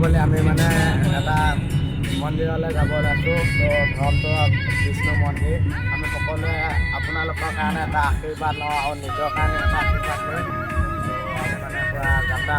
বুলি আমি মানে এটা মন্দিৰলৈ যাব ওলাইছোঁ। তো ধৰ্মটো বিষ্ণু মন্দিৰ আমি সকলোৱে আপোনালোকৰ কাৰণে এটা আশীৰ্বাদ লওঁ আৰু নিজৰ কাৰণে এটা আশীৰ্বাদ লৈ আমি মানে পূৰা যাত্ৰা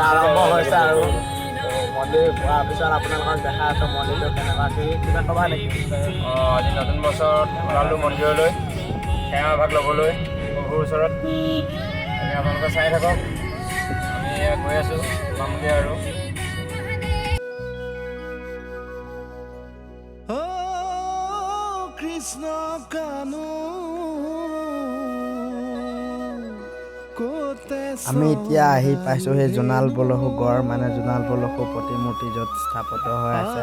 আৰম্ভ হৈছে আৰু মন্দিৰ পোৱাৰ পিছত আপোনালোকক দেখাই আছোঁ মন্দিৰটো কেনেকুৱা কি কিবা ক'বা নেকি? আজি নতুন বছৰত ওলালোঁ মন্দিৰলৈ সেৱা ভাগ ল'বলৈ প্ৰভুৰ ওচৰত। আপোনালোকে চাই থাকক, আমি গৈ আছোঁ পামগৈ আৰু। কৃষ্ণ কানু আমি এতিয়া আহি পাইছোঁ সেই জোনাল বলসু গড় মানে জোনাল বলসু প্ৰতিমূৰ্তি য'ত স্থাপিত হৈ আছে।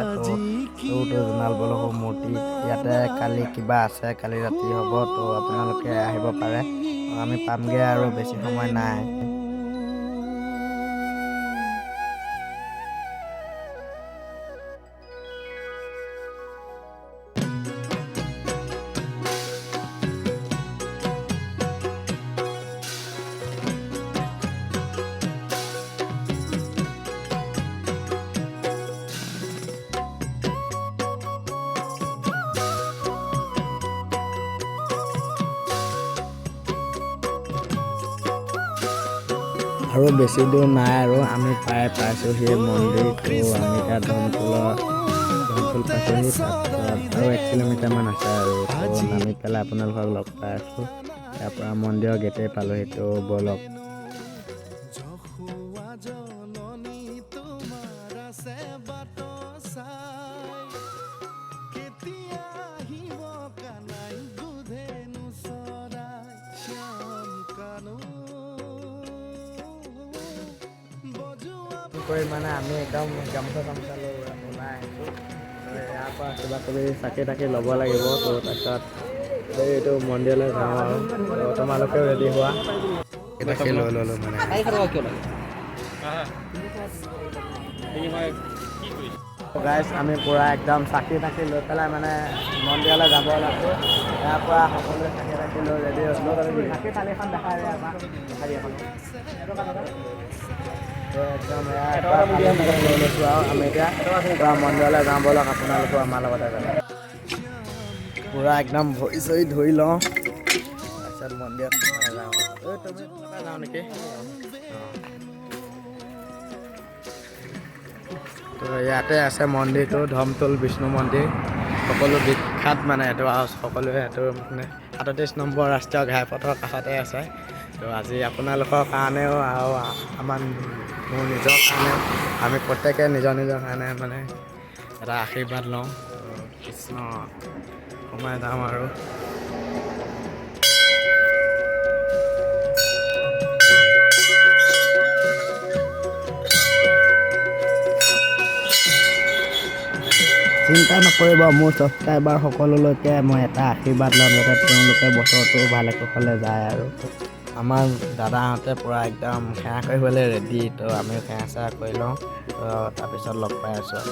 তো জোনাল বলসু মূৰ্তি ইয়াতে কালি কিবা আছে, কালি ৰাতি হ'ব। তো আপোনালোকে আহিব পাৰে, আমি পামগৈ আৰু বেছি সময় নাই। আৰু বেছি দূৰ নাই আৰু আমি পাইছোঁ সেই মন্দিৰটো। আমি এতিয়া ধমফুল পাইছোঁহি, তাৰপিছত আৰু 1 কিলোমিটাৰমান আছে আৰু তো নামি পেলাই আপোনালোকক লগ পাই আছোঁ। তাৰ পৰা মন্দিৰৰ গেটেই পালোঁ। সেইটো ব'লক। কৰি মানে আমি একদম গামোচা লৈ ওলাই আহিছোঁ। ইয়াৰ পৰা কিবা কিবি চাকি তাকি ল'ব লাগিব। তো তাৰপিছত এইটো মন্দিৰলৈ যাওঁ আৰু তোমালোকেও ৰেডি হোৱা। তাকে লৈ ল'লোঁ মানে গাইজ আমি পূৰা একদম চাকি তাকি লৈ পেলাই মানে মন্দিৰলৈ যাব ওলাইছোঁ। ইয়াৰ পৰা সকলোৱে চাকি তাকি লৈ ৰেডি হৈছিলোঁ। চাকি থালিখন দেখাই একদম লৈ লৈছোঁ আৰু আমি এতিয়া মন্দিৰলৈ যাওঁ ব'লক। আপোনালোকেও আমাৰ লগতে যাব। পূৰা একদম ভৰি চৰি ধুই লওঁ, তাৰপিছত মন্দিৰত যাওঁ যাওঁ নেকি। তো ইয়াতে আছে মন্দিৰটো, ধমতোল বিষ্ণু মন্দিৰ। সকলো বিখ্যাত মানে এইটো আৰু সকলোৱে এইটো মানে ৩৭ নম্বৰ ৰাষ্ট্ৰীয় ঘাইপথৰ কাষতে আছে। তো আজি আপোনালোকৰ কাৰণেও আৰু মোৰ নিজৰ কাৰণেও আমি প্ৰত্যেকে নিজৰ কাৰণে মানে এটা আশীৰ্বাদ লওঁ। কৃষ্ণ সোমাই যাওঁ আৰু চিন্তা নকৰিব, মোৰ ছাবস্ক্ৰাইবাৰ সকলোলৈকে মই এটা আশীৰ্বাদ ল'ম যাতে তেওঁলোকে বছৰটো ভালে কুশলে যায়। আৰু আমাৰ দাদাহঁতে পূৰা একদম সেৱা কৰিবলৈ ৰেডি। তো আমিও সেৱা চেৱা কৰি লওঁ। তো তাৰপিছত লগ পাই আছোঁ আৰু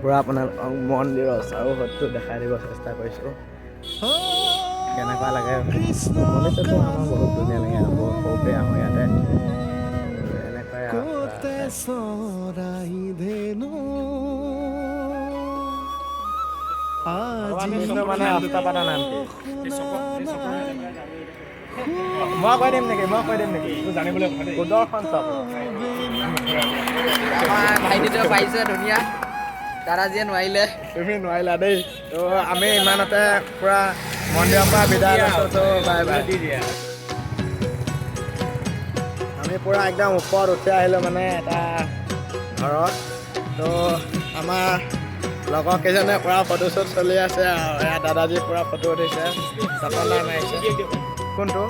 পূৰা আপোনালোকক মন্দিৰৰ চাৰিওফালটো দেখাই দিব চেষ্টা কৰিছোঁ। কেনেকুৱা লাগে মন্দিৰটোতো আমাৰ বহুত ধুনীয়া লাগে বহুত সৰুতে আহোঁ ইয়াতে এনেকুৱাই আৰু কোতে চৰাই ধেনু আজি মানে অস্তাপাতা নাম কি মই কৈ দিম নেকি সুদৰ্শন চক্ৰ আমাৰ ভাইটিটোৱে পাৰিছে ধুনীয়া দাদাজীয়ে নোৱাৰিলে তুমি নোৱাৰিলা দেই তো আমি ইমানতে পূৰা মন্দিৰৰ পৰা বিদায় লৈছোঁ তো বাই বাই আমি পূৰা একদম ওপৰত উঠি আহিলোঁ মানে এটা ঘৰত তো আমাৰ লগৰ কেইজনে পূৰা ফটো শ্বুট চলি আছে আৰু এয়া দাদাজী পূৰা ফটো উঠিছে চপলাই মাৰিছে কোনটো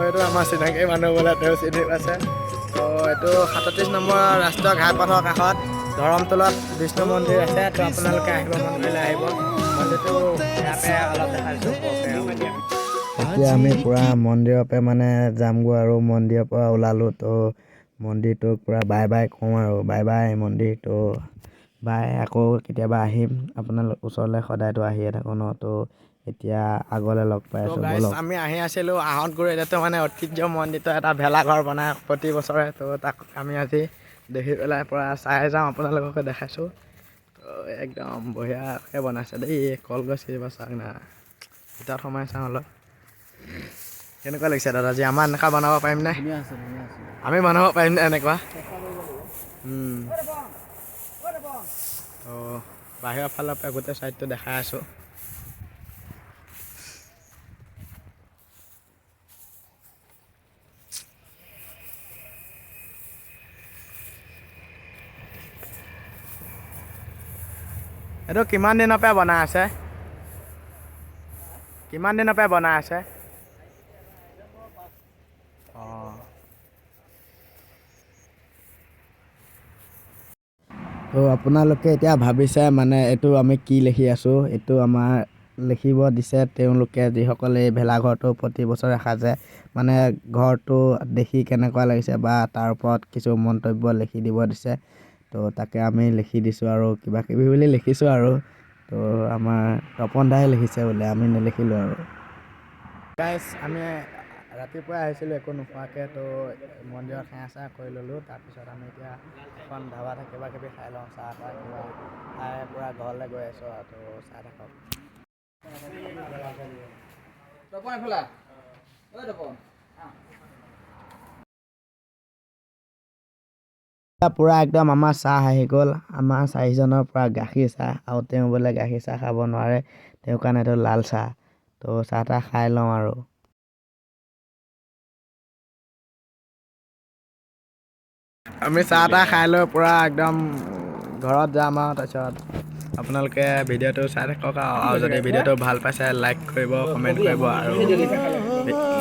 এইটো আমাৰ চিনাকি মানুহ বোলে তেওঁ চিনি পাইছে তো এইটো 37 নম্বৰ ৰাষ্ট্ৰীয় ঘাইপথৰ কাষত ধৰমতলত বিষ্ণু মন্দিৰ আছে তো আপোনালোকে আহিব মন কৰিলে আহিব মন্দিৰটো ইয়াতে অলপ দেখাইছোঁ এতিয়া আমি পূৰা মন্দিৰৰ পৰা মানে যামগৈ আৰু মন্দিৰৰ পৰা ওলালোঁ তো মন্দিৰটোক পূৰা বাই বাই কওঁ আৰু বাই বাই মন্দিৰটো বাই আকৌ কেতিয়াবা আহিম আপোনালোক ওচৰলৈ সদায়তো আহিয়ে থাকোঁ ন তো এতিয়া আগলৈ লগ পাই আছোঁ আমি আহি আছিলোঁ আহঁতগুৰিতো মানে ঐতিহ্য মন্দিৰটো এটা ভেলাঘৰ বনাই প্ৰতি বছৰে তো তাক আমি আজি দেখি পেলাই পূৰা চাই যাওঁ আপোনালোককে দেখাইছোঁ তো একদম বঢ়িয়াকৈ বনাইছে দেই কলগছ কেইজোপা চাওক না ভিতৰত সোমাই চাওঁ অলপ কেনেকুৱা লাগিছে দাদাজী আমাৰ এনেকুৱা বনাব পাৰিমনে আমি বনাব পাৰিমনে এনেকুৱা তো বাহিৰৰ ফালৰ পৰা গোটেই ছাইডটো দেখাই আছোঁ এইটো কিমান দিনৰ পৰা বনাই আছে তো আপোনালোকে এতিয়া ভাবিছে মানে এইটো আমি কি লিখি আছোঁ এইটো আমাৰ লিখিব দিছে তেওঁলোকে যিসকলে এই ভেলাঘৰটো প্ৰতি বছৰে সাজে মানে ঘৰটো দেখি কেনেকুৱা লাগিছে বা তাৰ ওপৰত কিছু মন্তব্য লিখি দিব দিছে তো তাকে আমি লিখি দিছোঁ আৰু কিবা কিবি বুলি লিখিছোঁ আৰু তো আমাৰ তপন দাই লিখিছে বোলে আমি নিলিখিলোঁ আৰু গাইছ আমি ৰাতিপুৱাই আহিছিলোঁ একো নোখোৱাকৈ তো মন্দিৰত সেৱা চেৱা কৰি ল'লোঁ তাৰপিছত আমি এতিয়া এখন ধাবাতে কিবা কিবি খাই লওঁ চাহ তাহ কিবা খাই পূৰা ঘৰলৈ গৈ আছোঁ আৰু তো চাই থাকক তপন এফালে ঐ তপন পূৰা একদম আমাৰ চাহ আহি গ'ল আমাৰ 4জনৰ পৰা গাখীৰ চাহ আৰু তেওঁ বোলে গাখীৰ চাহ খাব নোৱাৰে তেওঁৰ কাৰণেতো লাল চাহ তো চাহ তাহ খাই লওঁ আৰু আমি চাহ তাহ খাই লৈ পূৰা একদম ঘৰত যাম আৰু তাৰপিছত আপোনালোকে ভিডিঅ'টো চাই থাকক আৰু যদি ভিডিঅ'টো ভাল পাইছে লাইক কৰিব কমেণ্ট কৰিব আৰু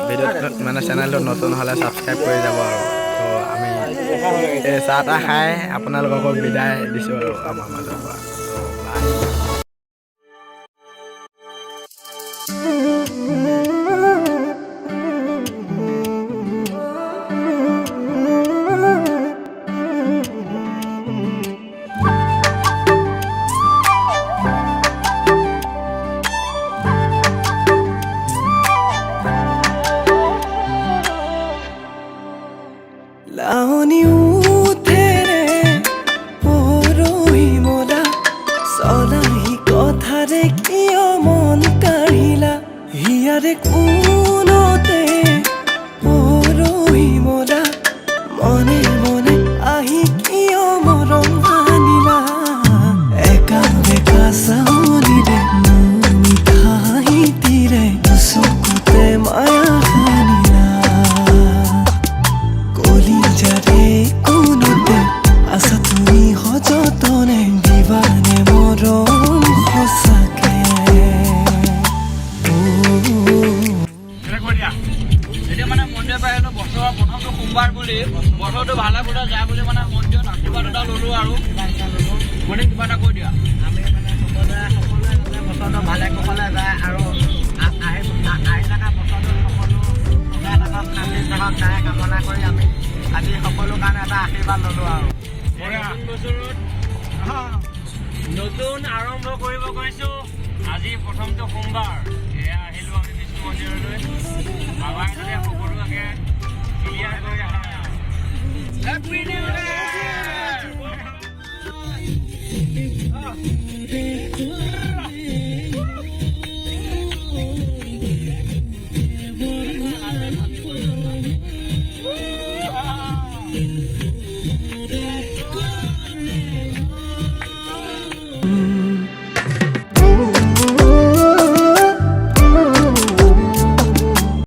ভিডিঅ'টো মানে চেনেলটো নতুন হ'লে ছাবস্ক্ৰাইব কৰি যাব আৰু তো আমি এই চাহ তাহ খাই আপোনালোককো বিদায় দিছোঁ আৰু আমাৰ মাজৰ পৰা লাউনি উঠে ৰে পৰহি মোলা চলাহি কথাৰে কিয় মন কাঢ়িলা হিয়াৰে কোনতে পৰহি মোলা মনে মনে আহি কিয় মৰম আনিলা একা বেকা চাউলিৰে মিঠা হিতিৰে চকুতে মায়া আনিলা কলিজাৰে কোনোতে আছা তুমি সযতনে দিবানে মৰম সঁচাকে এতিয়া মানে মন্দিৰ পৰা আহিলোঁ বছৰৰ প্ৰথমটো সোমবাৰ বুলি বছৰটো ভালে বোলে যায় বুলি মানে মন্দিৰত আশীৰ্বাদ এটা ল'লোঁ আৰু মানে কিবা এটা কৈ দিয়া আমি মানে সকলোৱে বছৰটো ভালে কুশলে যায় আৰু আহি থকা বছৰটো সকলো শান্তি থাকক তাৰে কামনা কৰি আমি আজি সকলো কাৰণে এটা আশীৰ্বাদ ল'লোঁ আৰু নতুন বছৰত নতুন আৰম্ভ কৰিব গৈছোঁ আজি প্ৰথমটো সোমবাৰ এয়া আহিলোঁ আমি বিষ্ণু মন্দিৰলৈ বাবাই যাতে সকলোকে ক্লিয়াৰ কৰি আহে